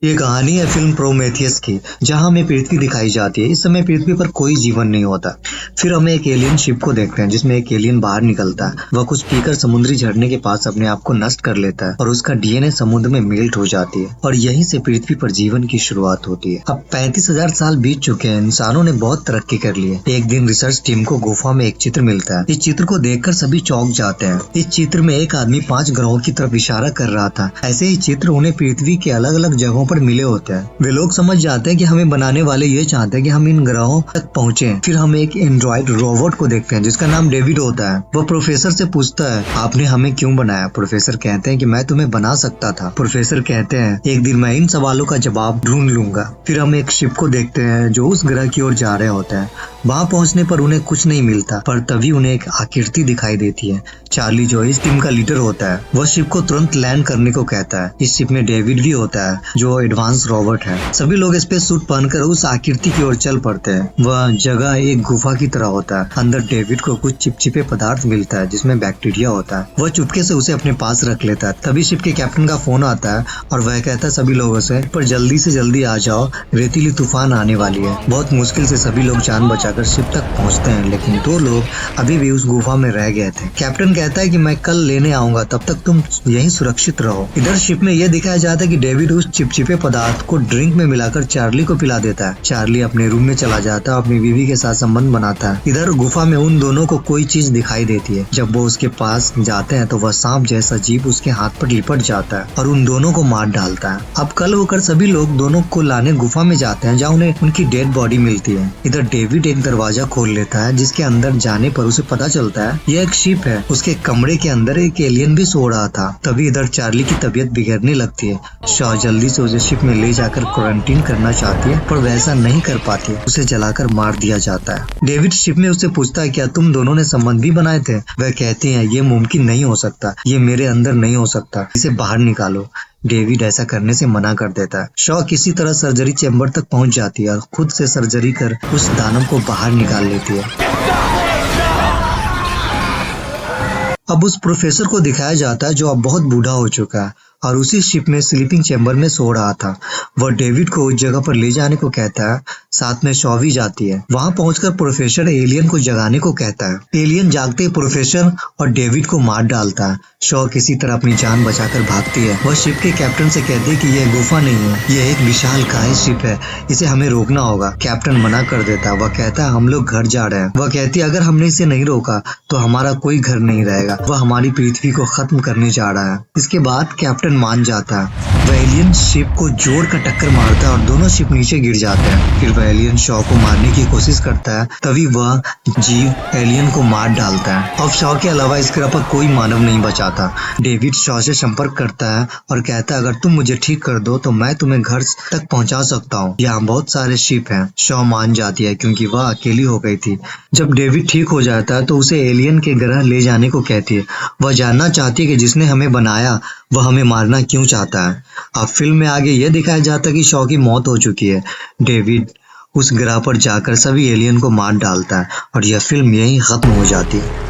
ये कहानी है फिल्म प्रोमेथियस की, जहां हमें पृथ्वी दिखाई जाती है। इस समय पृथ्वी पर कोई जीवन नहीं होता। फिर हम एक एलियन शिप को देखते हैं जिसमें एक एलियन बाहर निकलता है। वह कुछ पीकर समुद्री झरने के पास अपने आप को नष्ट कर लेता है और उसका डीएनए समुद्र में मेल्ट हो जाती है और यहीं से पृथ्वी पर जीवन की शुरुआत होती है। अब 35,000 साल बीत चुके हैं। इंसानों ने बहुत तरक्की कर ली है। एक दिन रिसर्च टीम को गुफा में एक चित्र मिलता है। इस चित्र को देखकर सभी चौंक जाते हैं। इस चित्र में एक आदमी 5 ग्रहों की तरफ इशारा कर रहा था। ऐसे ही चित्र उन्हें पृथ्वी के अलग अलग जगहों पर मिले होते हैं। वे लोग समझ जाते हैं कि हमें बनाने वाले ये चाहते हैं कि हम इन ग्रहों तक पहुँचे। फिर हम एक एंड्रॉइड रोबोट को देखते हैं जिसका नाम डेविड होता है। वह प्रोफेसर से पूछता है, आपने हमें क्यों बनाया? प्रोफेसर कहते हैं कि मैं तुम्हें बना सकता था। प्रोफेसर कहते हैं, एक दिन मैं इन सवालों का जवाब ढूंढ लूंगा। फिर हम एक शिप को देखते हैं जो उस ग्रह की ओर जा रहे होते हैं। वहाँ पहुँचने पर उन्हें कुछ नहीं मिलता, पर तभी उन्हें एक आकृति दिखाई देती है। चार्ली, जो इस टीम का लीडर होता है, वह शिप को तुरंत लैंड करने को कहता है। इस शिप में डेविड भी होता है जो एडवांस रोबोट है। सभी लोग स्पेस सूट पहनकर उस आकृति की ओर चल पड़ते हैं। वह जगह एक गुफा की तरह होता है। अंदर डेविड को कुछ चिपचिपे पदार्थ मिलता है जिसमें बैक्टीरिया होता है। वह चुपके से उसे अपने पास रख लेता है। तभी शिप के कैप्टन का फोन आता है और वह कहता है सभी लोगों से, पर जल्दी से जल्दी आ जाओ, रेतीली तूफान आने वाली है। बहुत मुश्किल से सभी लोग जान बचाकर शिप तक पहुंचते हैं, लेकिन 2 लोग अभी भी उस गुफा में रह गए थे। कैप्टन कहता है कि मैं कल लेने आऊंगा, तब तक तुम यहीं सुरक्षित रहो। इधर शिप में यह दिखाया जाता है कि डेविड उस चिपचिपे पदार्थ को ड्रिंक में मिलाकर चार्ली को पिला देता है। चार्ली अपने रूम में चला जाता है, अपनी बीवी के साथ संबंध बनाता है। इधर गुफा में उन दोनों को कोई चीज दिखाई देती है। जब वो उसके पास जाते हैं तो वह सांप जैसा जीव उसके हाथ पर लिपट जाता है और उन दोनों को मार डालता है। अब कल होकर सभी लोग दोनों को लाने गुफा में जाते हैं जहाँ उन्हें उनकी डेड बॉडी मिलती है। इधर डेविड एक दरवाजा खोल लेता है जिसके अंदर जाने पर उसे पता चलता है यह एक शिप है। उसके कमरे के अंदर एक एलियन भी सो रहा था। तभी इधर चार्ली की तबीयत बिगड़ने लगती है। शॉ जल्दी से उसे शिप में ले जाकर क्वारंटीन करना चाहती है, पर वैसा नहीं कर पाती। उसे जलाकर मार दिया जाता है। डेविड शिप में उससे पूछता है, क्या तुम दोनों ने संबंध भी बनाए थे? वह कहती है, ये मुमकिन नहीं हो सकता, ये मेरे अंदर नहीं हो सकता, इसे बाहर निकालो। डेविड ऐसा करने से मना कर देता है। शॉ किसी तरह सर्जरी चैम्बर तक पहुंच जाती है और खुद से सर्जरी कर उस दानव को बाहर निकाल लेती है। अब उस प्रोफेसर को दिखाया जाता है जो अब बहुत बूढ़ा हो चुका है और उसी शिप में स्लीपिंग चैम्बर में सो रहा था। वह डेविड को उस जगह पर ले जाने को कहता है। साथ में शॉ भी जाती है। वहां पहुंचकर प्रोफेसर एलियन को जगाने को कहता है। एलियन जागते ही प्रोफेसर और डेविड को मार डालता है। शॉ किसी तरह अपनी जान बचाकर भागती है। वह शिप के कैप्टन से कहती है कि यह गुफा नहीं है, यह एक विशालकाय शिप है, इसे हमें रोकना होगा। कैप्टन मना कर देता है। वह कहता है, हम लोग घर जा रहे हैं। वह कहती है, अगर हमने इसे नहीं रोका तो हमारा कोई घर नहीं रहेगा। वह हमारी पृथ्वी को खत्म करने जा रहा है। इसके बाद कैप्टन मान जाता है। वह एलियन शिप को जोर का टक्कर मारता है और दोनों शिप नीचे गिर जाते हैं। फिर वह एलियन शॉ को मारने की कोशिश करता है। तभी वह जीव एलियन को मार डालता है। अब शॉ के अलावा इस ग्रह पर कोई मानव नहीं बचाता। डेविड शॉ से संपर्क करता है और कहता है, अगर तुम मुझे ठीक कर दो तो मैं तुम्हें घर तक पहुंचा सकता हूँ। यहाँ बहुत सारे शिप हैं। शॉ मान जाती है क्योंकि वह अकेली हो गई थी। जब डेविड ठीक हो जाता है तो उसे एलियन के ग्रह ले जाने को कहती है। वह जानना चाहती है कि जिसने हमें बनाया वह हमें मारना क्यों चाहता है। अब फिल्म में आगे यह दिखाया जाता है कि शॉ की मौत हो चुकी है। डेविड उस ग्रह पर जाकर सभी एलियन को मार डालता है और यह फिल्म यहीं खत्म हो जाती है।